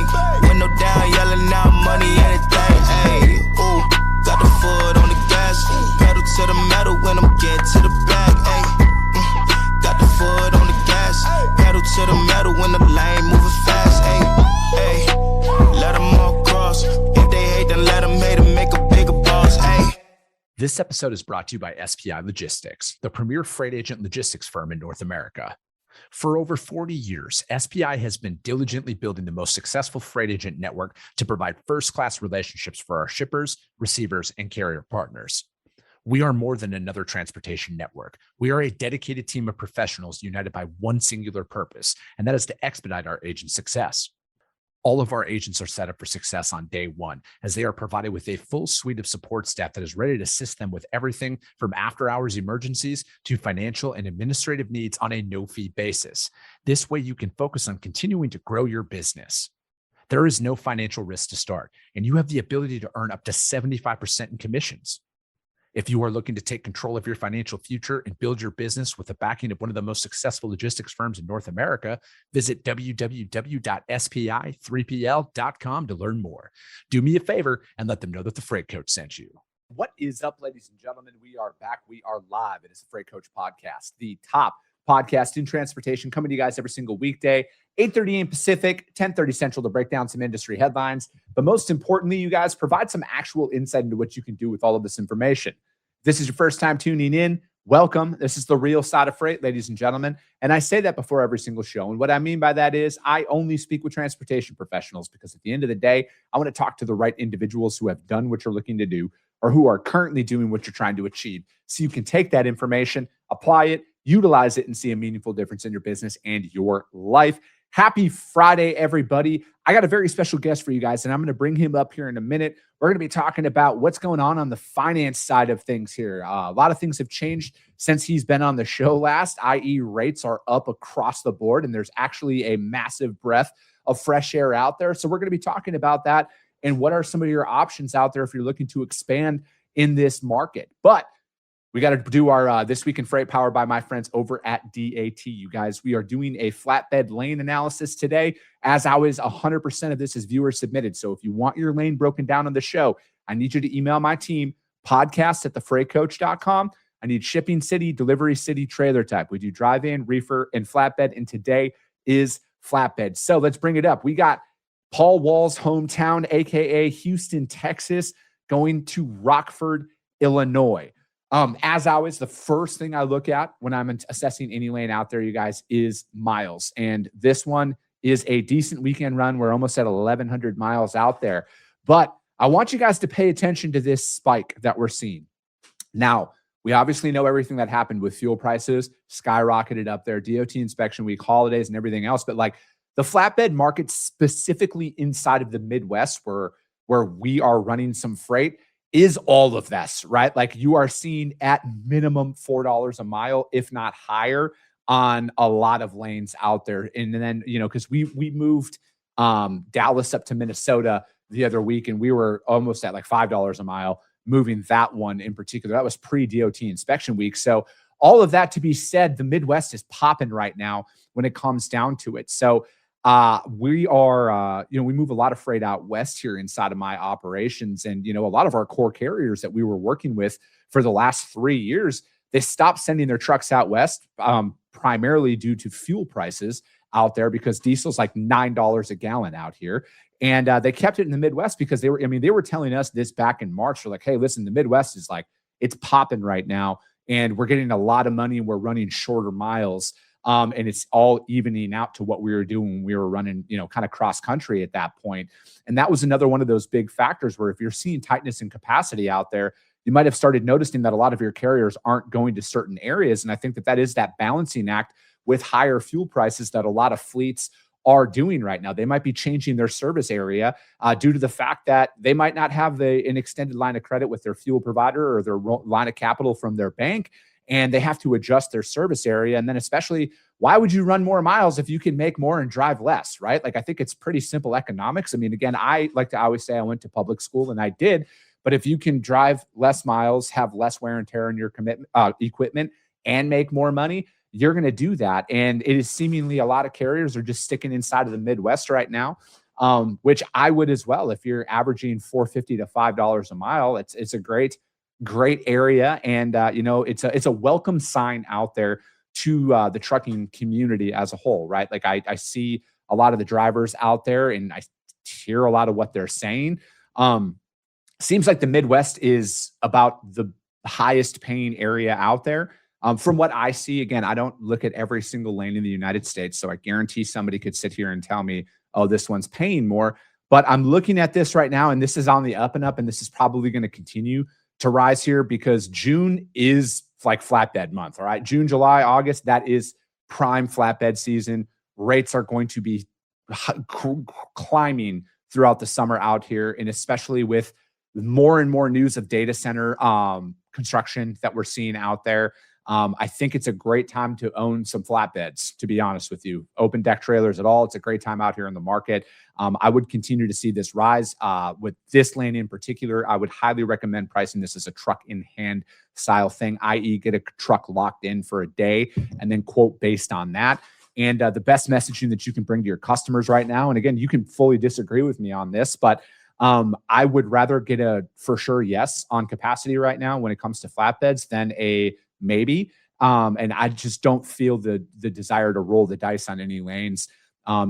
bank. Window down, yelling out money, anything. Ayy, ooh, got the foot on the gas. Pedal to the metal when I'm getting to the back. Ayy, got the foot on the gas. Pedal to the metal when the lane moving fast. Ayy, ayy, let them all cross. If they hate, then let them hate and make a bigger boss. Ayy. This episode is brought to you by SPI Logistics, the premier freight agent logistics firm in North America. For over 40 years, SPI has been diligently building the most successful freight agent network to provide first-class relationships for our shippers, receivers, and carrier partners. We are more than another transportation network. We are a dedicated team of professionals united by one singular purpose, and that is to expedite our agents' success. All of our agents are set up for success on day one, as they are provided with a full suite of support staff that is ready to assist them with everything from after-hours emergencies to financial and administrative needs on a no-fee basis. This way, you can focus on continuing to grow your business. There is no financial risk to start, and you have the ability to earn up to 75% in commissions. If you are looking to take control of your financial future and build your business with the backing of one of the most successful logistics firms in North America, visit www.spi3pl.com to learn more. Do me a favor and let them know that the Freight Coach sent you. What is up, ladies and gentlemen? We are back. We are live. It is the Freight Coach Podcast, the top podcast in transportation, coming to you guys every single weekday, 8:30 a.m. Pacific, 10:30 Central, to break down some industry headlines. But most importantly, you guys provide some actual insight into what you can do with all of this information. If this is your first time tuning in, welcome. This is the real side of freight, ladies and gentlemen. And I say that before every single show. And what I mean by that is I only speak with transportation professionals, because at the end of the day, I want to talk to the right individuals who have done what you're looking to do or who are currently doing what you're trying to achieve. So you can take that information, apply it, utilize it, and see a meaningful difference in your business and your life. Happy Friday, everybody. I got a very special guest for you guys, and I'm going to bring him up here in a minute. We're going to be talking about what's going on the finance side of things here. A lot of things have changed since he's been on the show last, i.e. rates are up across the board, and there's actually a massive breath of fresh air out there. So we're going to be talking about that and what are some of your options out there if you're looking to expand in this market. But we got to do our This Week in Freight, powered by my friends over at DAT. You guys, we are doing a flatbed lane analysis today. As always, 100% of this is viewer submitted. So if you want your lane broken down on the show, I need you to email my team, podcast@thefreightcoach.com. I need shipping city, delivery city, trailer type. We do drive-in, reefer, and flatbed, and today is flatbed. So let's bring it up. We got Paul Wall's hometown, a.k.a. Houston, Texas, going to Rockford, Illinois. As always, the first thing I look at when I'm assessing any lane out there, you guys, is miles. And this one is a decent weekend run. We're almost at 1,100 miles out there. But I want you guys to pay attention to this spike that we're seeing. Now, we obviously know everything that happened with fuel prices, skyrocketed up there, DOT inspection week, holidays, and everything else. But like the flatbed market, specifically inside of the Midwest, where we are running some freight, is all of this, right? Like you are seeing at minimum $4 a mile, if not higher, on a lot of lanes out there. And then, you know, because we moved Dallas up to Minnesota the other week, and we were almost at like $5 a mile moving that one in particular. That was pre-DOT inspection week. So all of that to be said, the Midwest is popping right now when it comes down to it. So we are, we move a lot of freight out west here inside of my operations. And, a lot of our core carriers that we were working with for the last 3 years, they stopped sending their trucks out west, primarily due to fuel prices out there, because diesel's like $9 a gallon out here. And they kept it in the Midwest because they were telling us this back in March. They're like, hey, listen, the Midwest is like, it's popping right now. And we're getting a lot of money and we're running shorter miles. And it's all evening out to what we were doing when we were running, kind of cross country at that point. And that was another one of those big factors where if you're seeing tightness in capacity out there, you might have started noticing that a lot of your carriers aren't going to certain areas. And I think that is that balancing act with higher fuel prices that a lot of fleets are doing right now. They might be changing their service area due to the fact that they might not have an extended line of credit with their fuel provider or their line of capital from their bank. And they have to adjust their service area. And then especially, why would you run more miles if you can make more and drive less, right? Like, I think it's pretty simple economics. I mean, again, I like to always say I went to public school, and I did. But if you can drive less miles, have less wear and tear on your equipment, and make more money, you're going to do that. And it is seemingly a lot of carriers are just sticking inside of the Midwest right now. which I would as well. If you're averaging $4.50 to $5 a mile, it's a great area. And, it's a welcome sign out there to the trucking community as a whole, right? Like I see a lot of the drivers out there and I hear a lot of what they're saying. Seems like the Midwest is about the highest paying area out there. From what I see, again, I don't look at every single lane in the United States. So I guarantee somebody could sit here and tell me, oh, this one's paying more. But I'm looking at this right now, and this is on the up and up, and this is probably going to continue to rise here because June is like flatbed month. All right. June, July, August, that is prime flatbed season. Rates are going to be climbing throughout the summer out here, and especially with more and more news of data center construction that we're seeing out there. I think it's a great time to own some flatbeds, to be honest with you. Open deck trailers at all. It's a great time out here in the market. I would continue to see this rise. With this lane in particular, I would highly recommend pricing this as a truck in hand style thing, i.e. get a truck locked in for a day and then quote based on that. And the best messaging that you can bring to your customers right now, and again, you can fully disagree with me on this, but I would rather get a for sure yes on capacity right now when it comes to flatbeds than a maybe. And I just don't feel the desire to roll the dice on any lanes.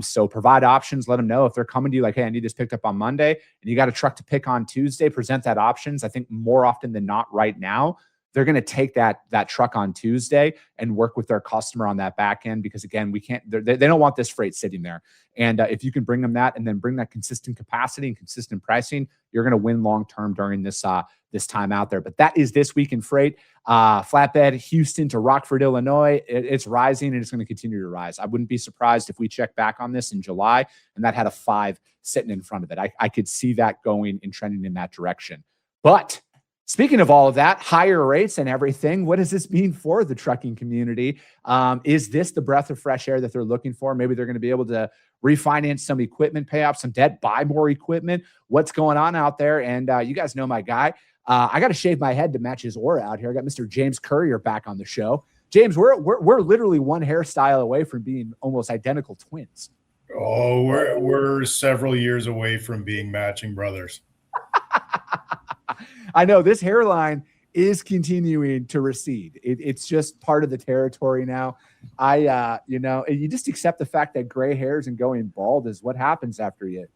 So provide options, let them know if they're coming to you like, hey, I need this picked up on Monday and you got a truck to pick on Tuesday, present that options. I think more often than not right now, they're going to take that truck on Tuesday and work with their customer on that back end because again, they don't want this freight sitting there. And if you can bring them that and then bring that consistent capacity and consistent pricing, you're going to win long-term during this time out there. But that is This Week in Freight. Flatbed, Houston to Rockford, Illinois. It's rising and it's going to continue to rise. I wouldn't be surprised if we check back on this in July and that had a 5 sitting in front of it. I could see that going and trending in that direction. But speaking of all of that, higher rates and everything, what does this mean for the trucking community? Is this the breath of fresh air that they're looking for? Maybe they're going to be able to refinance some equipment, pay off some debt, buy more equipment. What's going on out there? And you guys know my guy. I got to shave my head to match his aura out here. I got Mr. James Currier back on the show. James, we're literally one hairstyle away from being almost identical twins. Oh, we're several years away from being matching brothers. I know this hairline is continuing to recede. It's just part of the territory now. You just accept the fact that gray hairs and going bald is what happens after you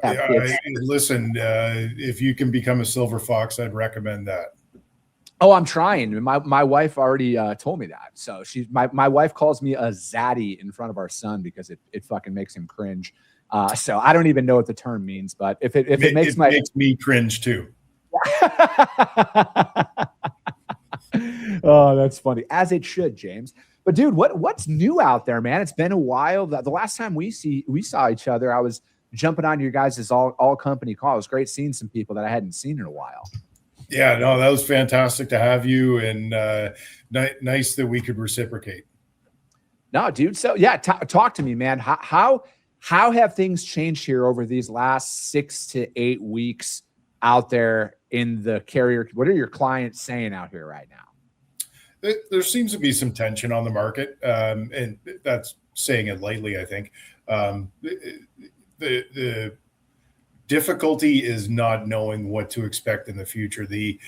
have kids. Listen, if you can become a silver fox, I'd recommend that. Oh, I'm trying. My wife already told me that. So my wife calls me a zaddy in front of our son because it fucking makes him cringe. So I don't even know what the term means, but if it makes me cringe too. Oh, that's funny. As it should, James. But dude, what's new out there, man? It's been a while. The last time we saw each other, I was jumping on your guys' all company call. It was great seeing some people that I hadn't seen in a while. Yeah, no, that was fantastic to have you, and nice that we could reciprocate. No, dude. So yeah, talk to me, man. How have things changed here over these last 6 to 8 weeks out there in the carrier? What are your clients saying out here right now? There seems to be some tension on the market, and that's saying it lightly, I think. The difficulty is not knowing what to expect in the future. The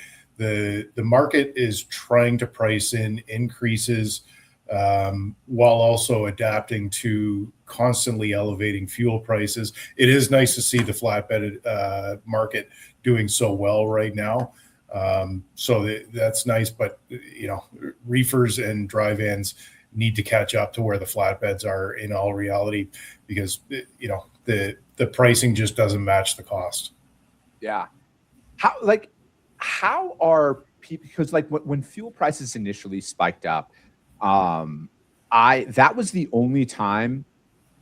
market is trying to price in increases while also adapting to constantly elevating fuel prices. It is nice to see the flatbed market doing so well right now. So that's nice, but reefers and dry vans need to catch up to where the flatbeds are in all reality, because the pricing just doesn't match the cost. Yeah. How are people, because when fuel prices initially spiked up, that was the only time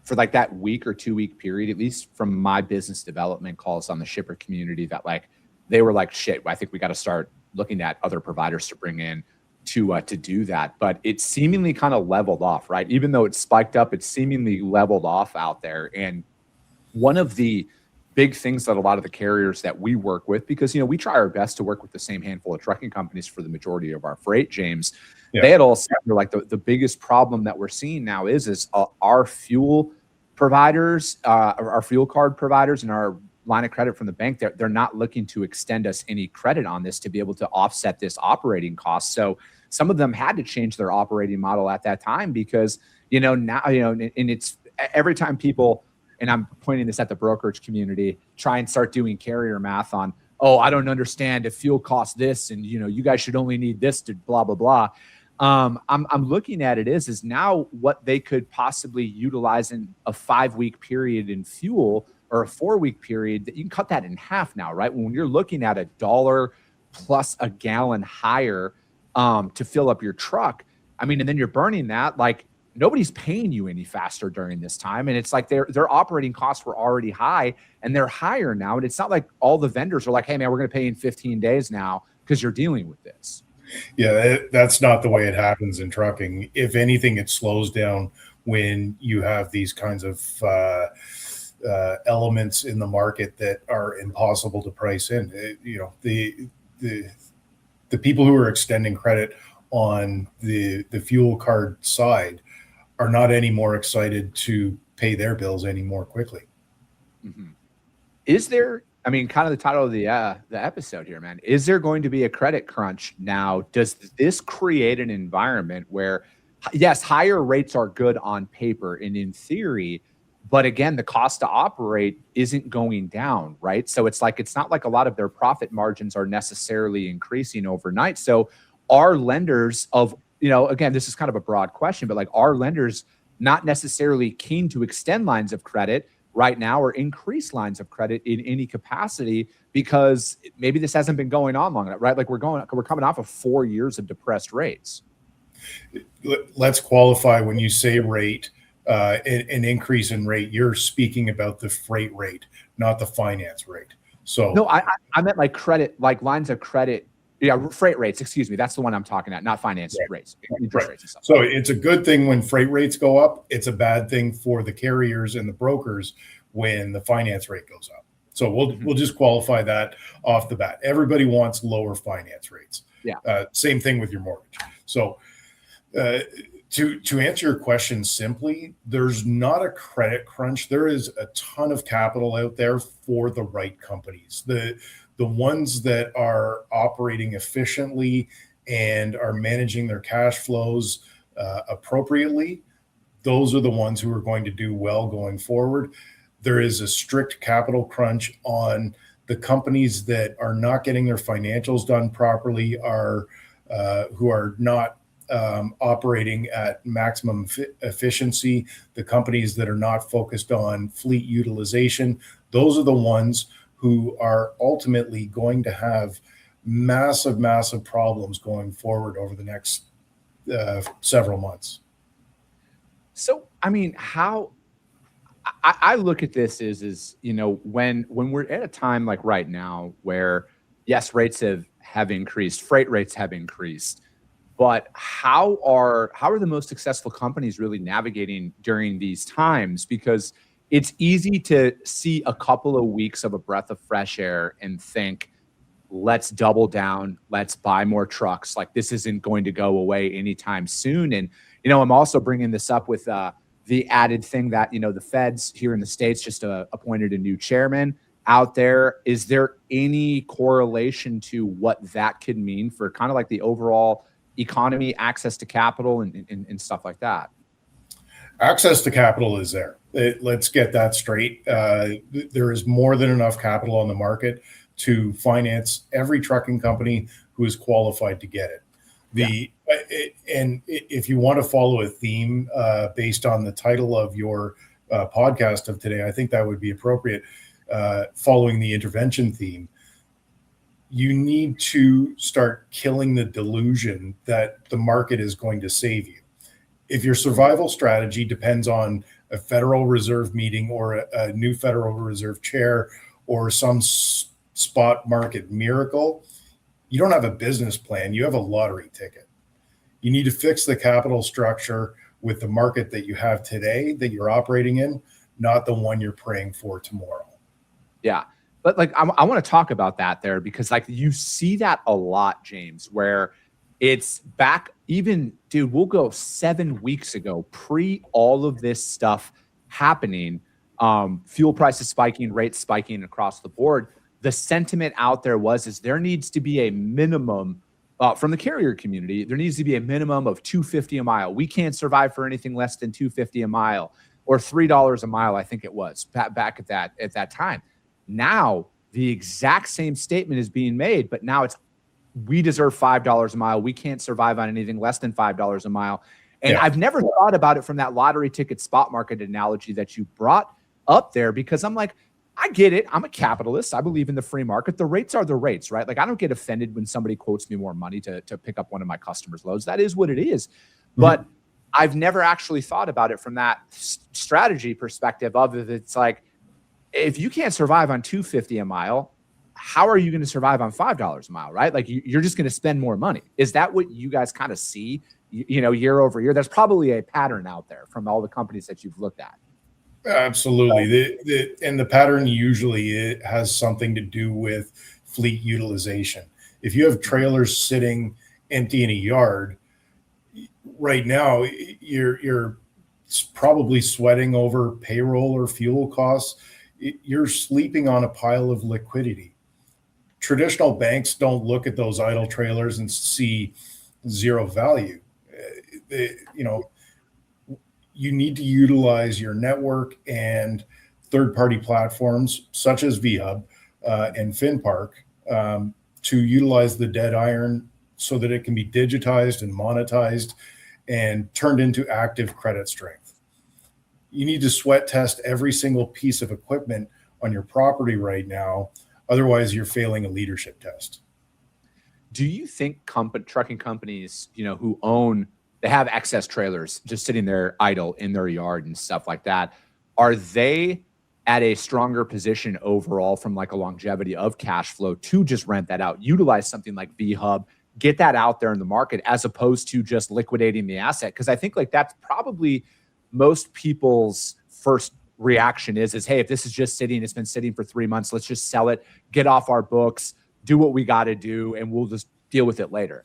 for that week or 2 week period, at least from my business development calls on the shipper community, that they were like, shit, I think we got to start looking at other providers to bring in to do that. But it seemingly kind of leveled off, right? Even though it spiked up, it seemingly leveled off out there. And one of the big things that a lot of the carriers that we work with, because, we try our best to work with the same handful of trucking companies for the majority of our freight, James, they had all said, the biggest problem that we're seeing now is our fuel providers, our fuel card providers and our line of credit from the bank, they're not looking to extend us any credit on this to be able to offset this operating cost. So some of them had to change their operating model at that time because, now, and it's every time people, and I'm pointing this at the brokerage community, try and start doing carrier math on, oh, I don't understand if fuel costs this and, you guys should only need this to blah, blah, blah. I'm looking at it is now what they could possibly utilize in a 5-week period in fuel or a 4-week period, that you can cut that in half now, right? When you're looking at $1 plus a gallon higher to fill up your truck, I mean, and then you're burning that, like nobody's paying you any faster during this time. And it's like their operating costs were already high and they're higher now. And it's not like all the vendors are like, hey man, we're going to pay you in 15 days now because you're dealing with this. Yeah, that's not the way it happens in trucking. If anything, it slows down when you have these kinds of elements in the market that are impossible to price in. The people who are extending credit on the fuel card side are not any more excited to pay their bills any more quickly. Mm-hmm. Is there, I mean, kind of the title of the episode here, man, is there going to be a credit crunch now? Does this create an environment where, yes, higher rates are good on paper and in theory, but again, the cost to operate isn't going down, right? So it's not like a lot of their profit margins are necessarily increasing overnight. So are lenders again, this is kind of a broad question, but like, are lenders not necessarily keen to extend lines of credit right now or increase lines of credit in any capacity because maybe this hasn't been going on long enough, right? Like we're coming off of 4 years of depressed rates. Let's qualify when you say rate, an increase in rate, you're speaking about the freight rate, not the finance rate. So no, I meant like credit, like lines of credit. Yeah, freight rates, excuse me. That's the one I'm talking about, not finance rates, interest rates and stuff. So it's a good thing when freight rates go up. It's a bad thing for the carriers and the brokers when the finance rate goes up. So we'll just qualify that off the bat. Everybody wants lower finance rates. Yeah. Same thing with your mortgage. So to answer your question simply, there's not a credit crunch. There is a ton of capital out there for the right companies. The ones that are operating efficiently and are managing their cash flows appropriately, those are the ones who are going to do well going forward. There is a strict capital crunch on the companies that are not getting their financials done properly, who are not operating at maximum efficiency, the companies that are not focused on fleet utilization. Those are the ones who are ultimately going to have massive, massive problems going forward over the next several months. So, I mean, how I look at this is when we're at a time like right now where, yes, rates have increased, freight rates have increased, but how are the most successful companies really navigating during these times? Because it's easy to see a couple of weeks of a breath of fresh air and think, let's double down, let's buy more trucks. Like this isn't going to go away anytime soon. And, I'm also bringing this up with the added thing that, the feds here in the States just appointed a new chairman out there. Is there any correlation to what that could mean for kind of like the overall economy, access to capital and stuff like that? Access to capital is there. Let's get that straight. There is more than enough capital on the market to finance every trucking company who is qualified to get it. And if you want to follow a theme based on the title of your podcast of today, I think that would be appropriate. Following the intervention theme, you need to start killing the delusion that the market is going to save you. If your survival strategy depends on a Federal Reserve meeting or a new Federal Reserve chair or some spot market miracle, you don't have a business plan. You have a lottery ticket. You need to fix the capital structure with the market that you have today that you're operating in, not the one you're praying for tomorrow. Yeah. But like, I want to talk about that there because like you see that a lot, James, where it's back even, dude, we'll go 7 weeks ago, pre all of this stuff happening, fuel prices spiking, rates spiking across the board, the sentiment out there is there needs to be a minimum from the carrier community. There needs to be a minimum of $2.50 a mile. We can't survive for anything less than $2.50 a mile or $3 a mile. I think it was back at that time. Now the exact same statement is being made, but now it's we deserve $5 a mile. We can't survive on anything less than $5 a mile. And I've never thought about it from that lottery ticket spot market analogy that you brought up there, because I'm like, I get it. I'm a capitalist. I believe in the free market. The rates are the rates, right? Like, I don't get offended when somebody quotes me more money to pick up one of my customers' loads. That is what it is. But I've never actually thought about it from that strategy perspective of it. It's like, if you can't survive on $2.50 a mile, how are you going to survive on $5 a mile, right? Like, you're just going to spend more money. Is that what you guys kind of see, year over year? There's probably a pattern out there from all the companies that you've looked at. Absolutely. The pattern usually it has something to do with fleet utilization. If you have trailers sitting empty in a yard right now, you're probably sweating over payroll or fuel costs. You're sleeping on a pile of liquidity. Traditional banks don't look at those idle trailers and see zero value. You need to utilize your network and third-party platforms such as VHub and FinPark to utilize the dead iron so that it can be digitized and monetized and turned into active credit strength. You need to sweat test every single piece of equipment on your property right now. Otherwise, you're failing a leadership test. Do you think trucking companies, who they have excess trailers just sitting there idle in their yard and stuff like that, are they at a stronger position overall from like a longevity of cash flow to just rent that out, utilize something like VHub, get that out there in the market as opposed to just liquidating the asset? Because I think like that's probably most people's first reaction is, hey, if this is just sitting, it's been sitting for 3 months, let's just sell it, get off our books, do what we got to do, and we'll just deal with it later.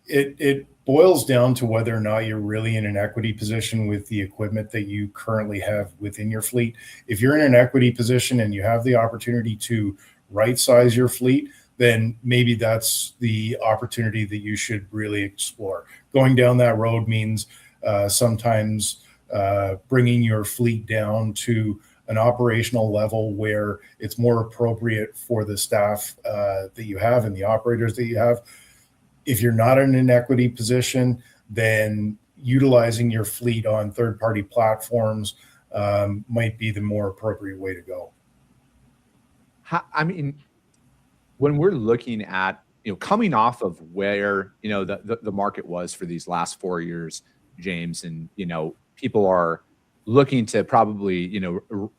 It boils down to whether or not you're really in an equity position with the equipment that you currently have within your fleet. If you're in an equity position and you have the opportunity to right size your fleet, then maybe that's the opportunity that you should really explore. Going down that road means sometimes bringing your fleet down to an operational level where it's more appropriate for the staff that you have and the operators that you have. If you're not in an equity position, then utilizing your fleet on third-party platforms might be the more appropriate way to go. I mean, when we're looking at, coming off of where, the market was for these last 4 years, James, and, people are looking to probably,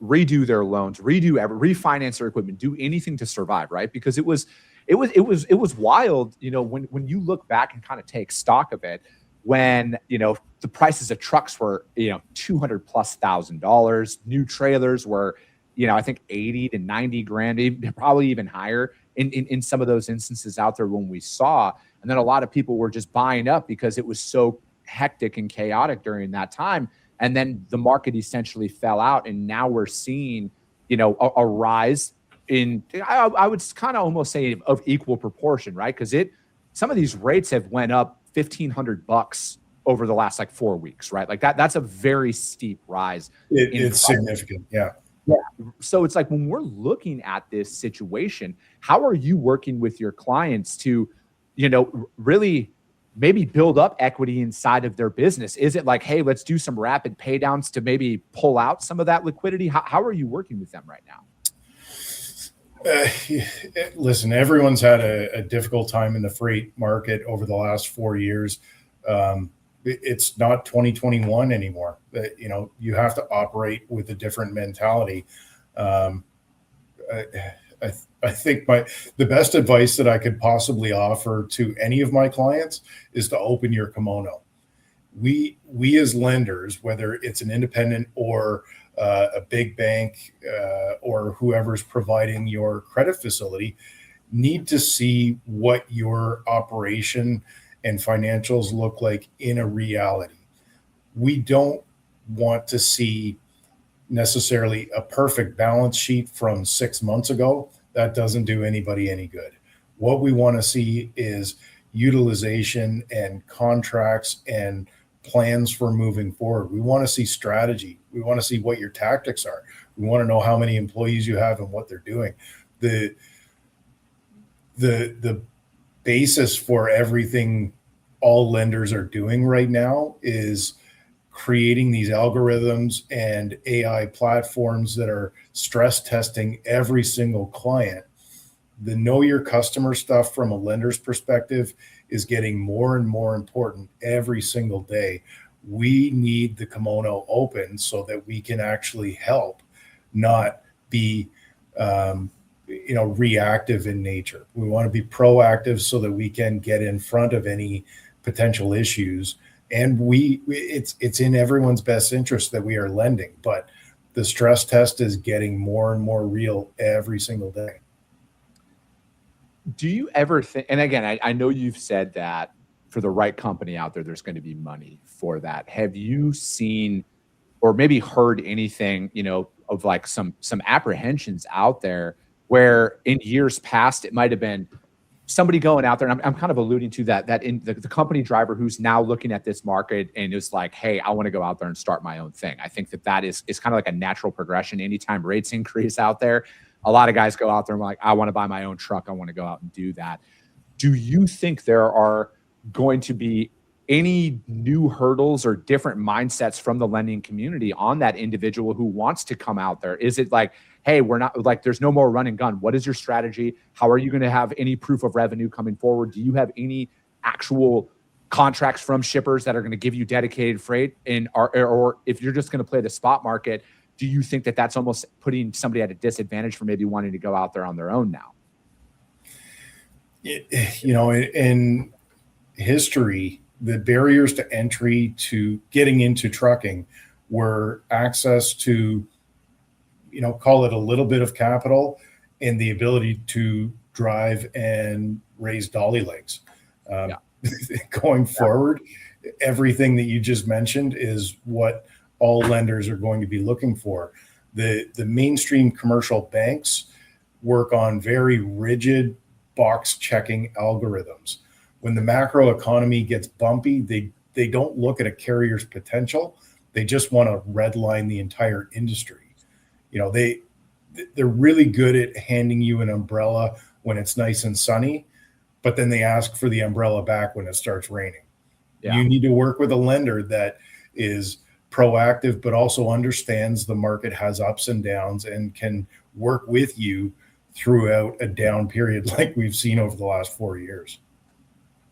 redo their loans, refinance their equipment, do anything to survive, right? Because it was wild, when you look back and kind of take stock of it, when, the prices of trucks were, $200,000+, new trailers were, I think 80 to 90 grand, probably even higher in some of those instances out there when we saw. And then a lot of people were just buying up because it was so hectic and chaotic during that time. And then the market essentially fell out. And now we're seeing, a rise in, I would kind of almost say of equal proportion, right? Because some of these rates have went up $1,500 over the last 4 weeks, right? Like that's a very steep rise. It's significant. Yeah. Yeah. So it's like, when we're looking at this situation, how are you working with your clients to, really maybe build up equity inside of their business? Is it like, hey, let's do some rapid pay downs to maybe pull out some of that liquidity? How are you working with them right now? Listen, everyone's had a difficult time in the freight market over the last 4 years. It's not 2021 anymore. You have to operate with a different mentality. I think the best advice that I could possibly offer to any of my clients is to open your kimono. We as lenders, whether it's an independent or a big bank or whoever's providing your credit facility, need to see what your operation and financials look like in a reality. We don't want to see necessarily a perfect balance sheet from 6 months ago. That doesn't do anybody any good. What we want to see is utilization and contracts and plans for moving forward. We want to see strategy. We want to see what your tactics are. We want to know how many employees you have and what they're doing. The basis for everything all lenders are doing right now is creating these algorithms and AI platforms that are stress testing every single client. The know your customer stuff from a lender's perspective is getting more and more important every single day. We need the kimono open so that we can actually help, not be reactive in nature. We want to be proactive so that we can get in front of any potential issues. And it's in everyone's best interest that we are lending, but the stress test is getting more and more real every single day. Do you ever think, and again, I know you've said that for the right company out there, there's going to be money for that. Have you seen or maybe heard anything, of like some apprehensions out there where in years past, it might've been somebody going out there, and I'm kind of alluding to that in the company driver who's now looking at this market and is like, hey, I want to go out there and start my own thing. I think that is kind of like a natural progression. Anytime rates increase out there, a lot of guys go out there and like, I want to buy my own truck. I want to go out and do that. Do you think there are going to be any new hurdles or different mindsets from the lending community on that individual who wants to come out there? Is it like, hey, we're not like, there's no more run and gun. What is your strategy? How are you going to have any proof of revenue coming forward? Do you have any actual contracts from shippers that are going to give you dedicated freight? Or if you're just going to play the spot market, do you think that that's almost putting somebody at a disadvantage for maybe wanting to go out there on their own now? In history, the barriers to entry to getting into trucking were access to, call it a little bit of capital and the ability to drive and raise dolly legs. Going forward, everything that you just mentioned is what all lenders are going to be looking for. The mainstream commercial banks work on very rigid box checking algorithms. When the macro economy gets bumpy, they don't look at a carrier's potential. They just want to redline the entire industry. They're really good at handing you an umbrella when it's nice and sunny, but then they ask for the umbrella back when it starts raining. Yeah. You need to work with a lender that is proactive, but also understands the market has ups and downs and can work with you throughout a down period like we've seen over the last 4 years.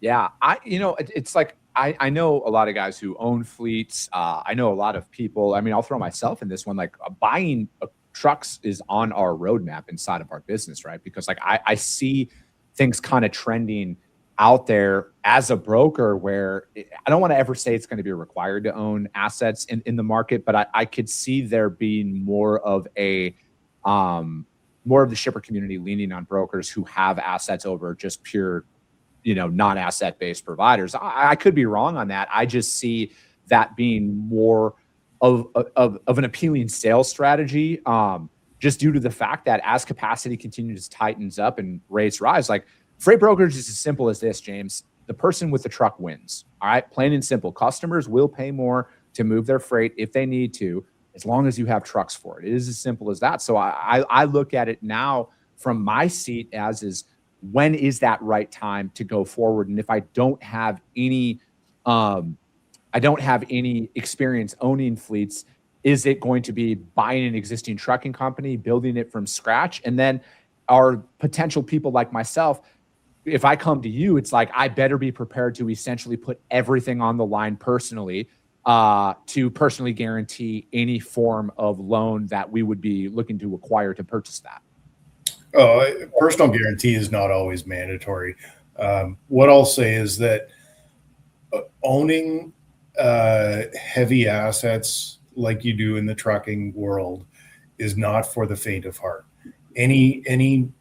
Yeah. It's like, I know a lot of guys who own fleets. I know a lot of people. I mean, I'll throw myself in this one, like buying trucks is on our roadmap inside of our business, right? Because like I see things kind of trending out there as a broker where I don't want to ever say it's going to be required to own assets in the market, but I could see there being more of the shipper community leaning on brokers who have assets over just pure, non-asset based providers. I could be wrong on that. I just see that being more of an appealing sales strategy, just due to the fact that as capacity continues to tightens up and rates rise, like freight brokerage is as simple as this, James. The person with the truck wins. All right, plain and simple. Customers will pay more to move their freight if they need to, as long as you have trucks for it. It is as simple as that. So I look at it now from my seat as is, when is that right time to go forward? And if I don't have any experience owning fleets, is it going to be buying an existing trucking company, building it from scratch? And then are potential people like myself, if I come to you, it's like, I better be prepared to essentially put everything on the line personally, to personally guarantee any form of loan that we would be looking to acquire to purchase that. Personal guarantee is not always mandatory. What I'll say is that owning heavy assets like you do in the trucking world is not for the faint of heart. Any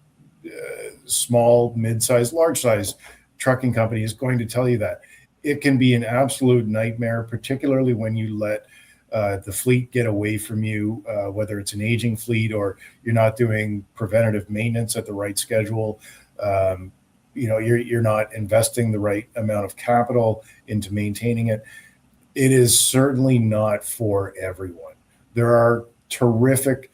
small, mid-sized, large-sized trucking company is going to tell you that. It can be an absolute nightmare, particularly when you let the fleet get away from you, whether it's an aging fleet or you're not doing preventative maintenance at the right schedule. You're not investing the right amount of capital into maintaining it. It is certainly not for everyone. There are terrific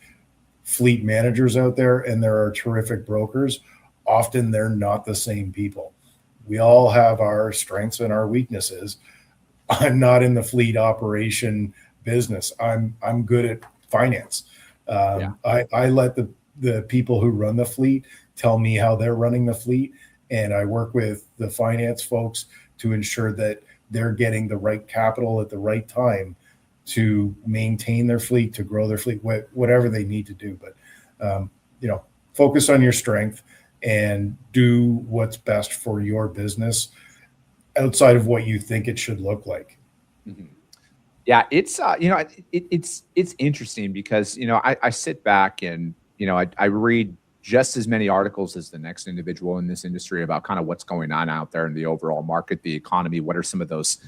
fleet managers out there, and there are terrific brokers. Often they're not the same people. We all have our strengths and our weaknesses. I'm not in the fleet operation business. I'm good at finance. I let the people who run the fleet tell me how they're running the fleet, and I work with the finance folks to ensure that they're getting the right capital at the right time to maintain their fleet, to grow their fleet, whatever they need to do. But focus on your strength and do what's best for your business outside of what you think it should look like. Mm-hmm. Yeah, it's it's interesting because I sit back and I read just as many articles as the next individual in this industry about kind of what's going on out there in the overall market, the economy. What are some of those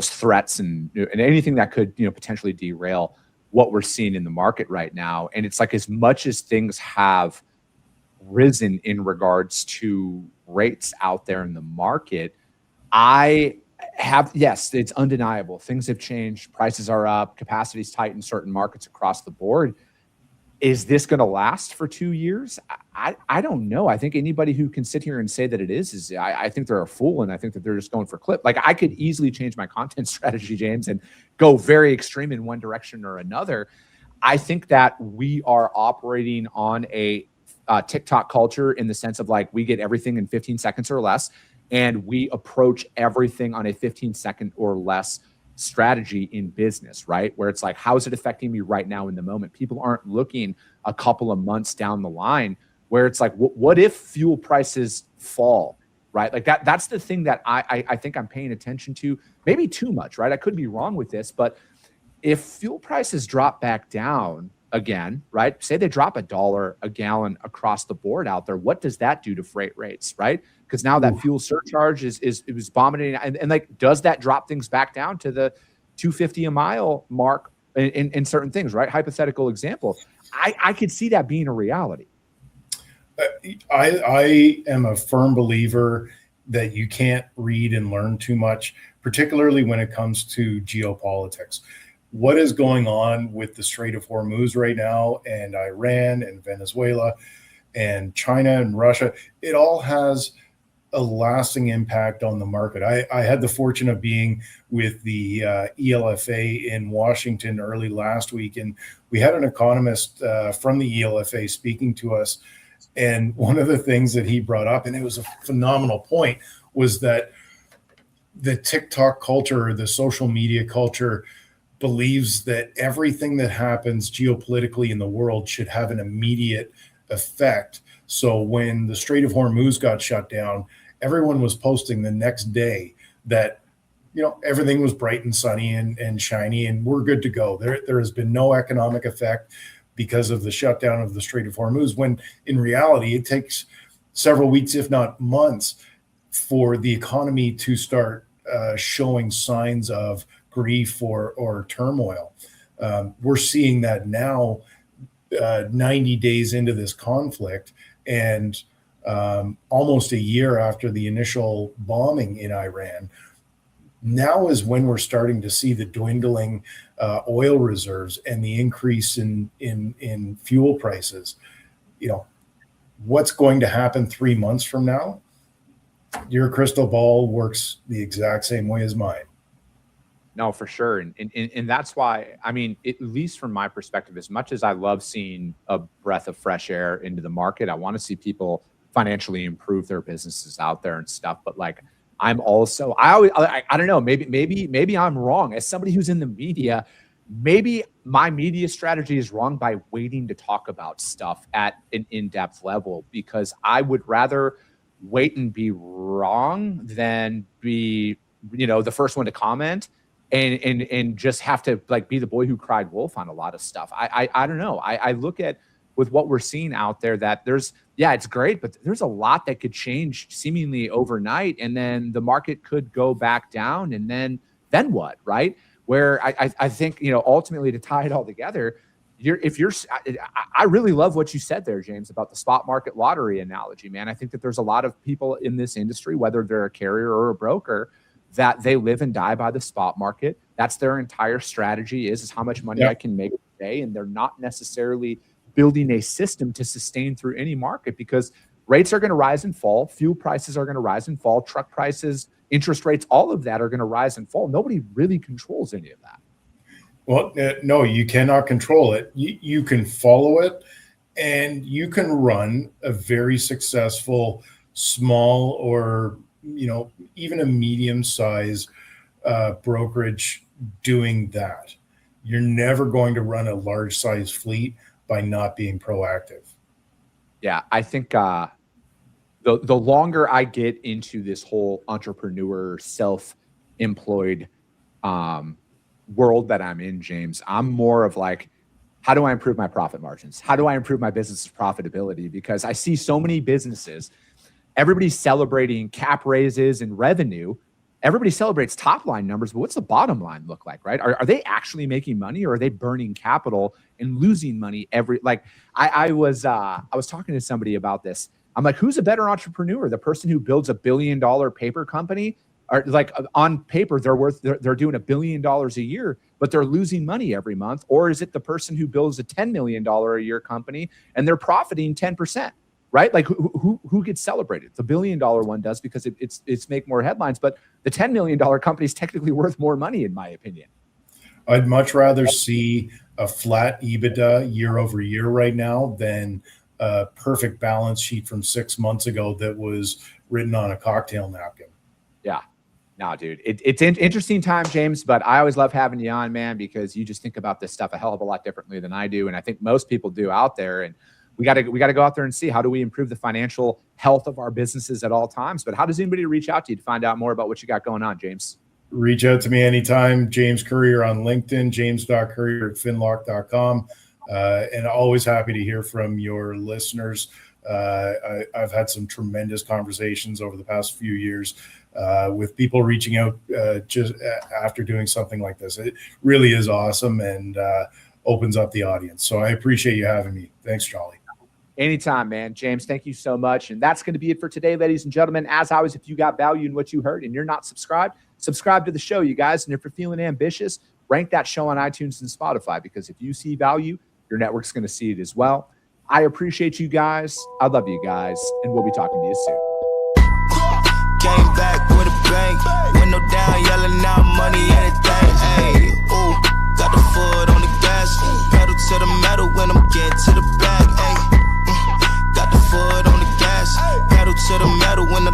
threats and anything that could potentially derail what we're seeing in the market right now? And it's like, as much as things have risen in regards to rates out there in the market, yes, it's undeniable. Things have changed. Prices are up. Capacity's tight in certain markets across the board. Is this going to last for 2 years? I don't know. I think anybody who can sit here and say that it is I think they're a fool, and I think that they're just going for clip. Like, I could easily change my content strategy, James, and go very extreme in one direction or another. I think that we are operating on a TikTok culture, in the sense of, like, we get everything in 15 seconds or less, and we approach everything on a 15-second or less strategy in business, right? Where it's like, how is it affecting me right now in the moment? People aren't looking a couple of months down the line, where it's like, what if fuel prices fall, right? Like that's the thing that I think I'm paying attention to, maybe too much, right? I could be wrong with this, but if fuel prices drop back down again, right? Say they drop $1 a gallon across the board out there, what does that do to freight rates, right? Because now that fuel surcharge it was vomiting, and like, does that drop things back down to the $2.50 a mile mark in certain things, right? Hypothetical example. I could see that being a reality. I am a firm believer that you can't read and learn too much, particularly when it comes to geopolitics. What is going on with the Strait of Hormuz right now, and Iran and Venezuela and China and Russia, it all has a lasting impact on the market. I had the fortune of being with the ELFA in Washington early last week, and we had an economist from the ELFA speaking to us. And one of the things that he brought up, and it was a phenomenal point, was that the TikTok culture, the social media culture, believes that everything that happens geopolitically in the world should have an immediate effect. So when the Strait of Hormuz got shut down, everyone was posting the next day that everything was bright and sunny and shiny, and we're good to go. There has been no economic effect because of the shutdown of the Strait of Hormuz, when in reality it takes several weeks, if not months, for the economy to start showing signs of grief or turmoil. We're seeing that now, 90 days into this conflict, and almost a year after the initial bombing in Iran. Now is when we're starting to see the dwindling oil reserves and the increase in fuel prices. What's going to happen 3 months from now? Your crystal ball works the exact same way as mine. No, for sure. And that's why, I mean, at least from my perspective, as much as I love seeing a breath of fresh air into the market, I want to see people financially improve their businesses out there and stuff. But like, I'm also, I don't know, maybe I'm wrong. As somebody who's in the media, maybe my media strategy is wrong by waiting to talk about stuff at an in-depth level, because I would rather wait and be wrong than be, the first one to comment and just have to like be the boy who cried wolf on a lot of stuff. I don't know. I look at with what we're seeing out there that it's great, but there's a lot that could change seemingly overnight, and then the market could go back down, and then what, right? where I think, ultimately to tie it all together, I really love what you said there, James, about the spot market lottery analogy, man. I think that there's a lot of people in this industry, whether they're a carrier or a broker, that they live and die by the spot market. That's their entire strategy is how much money I can make today. And they're not necessarily building a system to sustain through any market, because rates are going to rise and fall. Fuel prices are going to rise and fall. Truck prices, interest rates, all of that are going to rise and fall. Nobody really controls any of that. Well, no, you cannot control it. You can follow it, and you can run a very successful small or, even a medium-sized brokerage doing that. You're never going to run a large-size fleet by not being proactive. Yeah, I think the longer I get into this whole entrepreneur, self-employed world that I'm in, James, I'm more of like, how do I improve my profit margins? How do I improve my business's profitability? Because I see so many businesses, everybody's celebrating cap raises and revenue. Everybody celebrates top line numbers, but what's the bottom line look like, right? Are they actually making money, or are they burning capital and losing money I was talking to somebody about this. I'm like, who's a better entrepreneur? The person who builds $1 billion paper company, or like on paper, they're doing $1 billion a year, but they're losing money every month? Or is it the person who builds a $10 million a year company and they're profiting 10%? Right? Like who gets celebrated? The $1 billion one does, because it's make more headlines, but the $10 million company is technically worth more money, in my opinion. I'd much rather see a flat EBITDA year over year right now than a perfect balance sheet from 6 months ago that was written on a cocktail napkin. Yeah. No, dude, it's an interesting time, James, but I always love having you on, man, because you just think about this stuff a hell of a lot differently than I do. And I think most people do out there. And we got to go out there and see, how do we improve the financial health of our businesses at all times? But how does anybody reach out to you to find out more about what you got going on, James? Reach out to me anytime. James Currier on LinkedIn, james.currier@finloc.com. And always happy to hear from your listeners. I've had some tremendous conversations over the past few years with people reaching out just after doing something like this. It really is awesome and opens up the audience. So I appreciate you having me. Thanks, Charlie. Anytime, man. James, thank you so much. And that's going to be it for today, ladies and gentlemen. As always, if you got value in what you heard and you're not subscribed, subscribe to the show, you guys. And if you're feeling ambitious, rank that show on iTunes and Spotify, because if you see value, your network's going to see it as well. I appreciate you guys. I love you guys. And we'll be talking to you soon. Came back with a bang. Window down, yelling out money, anything. Hey, ooh, got the foot on the gas. Pedal to the metal when I'm getting to the back. Hey, got the foot on the gas. Pedal to the metal when the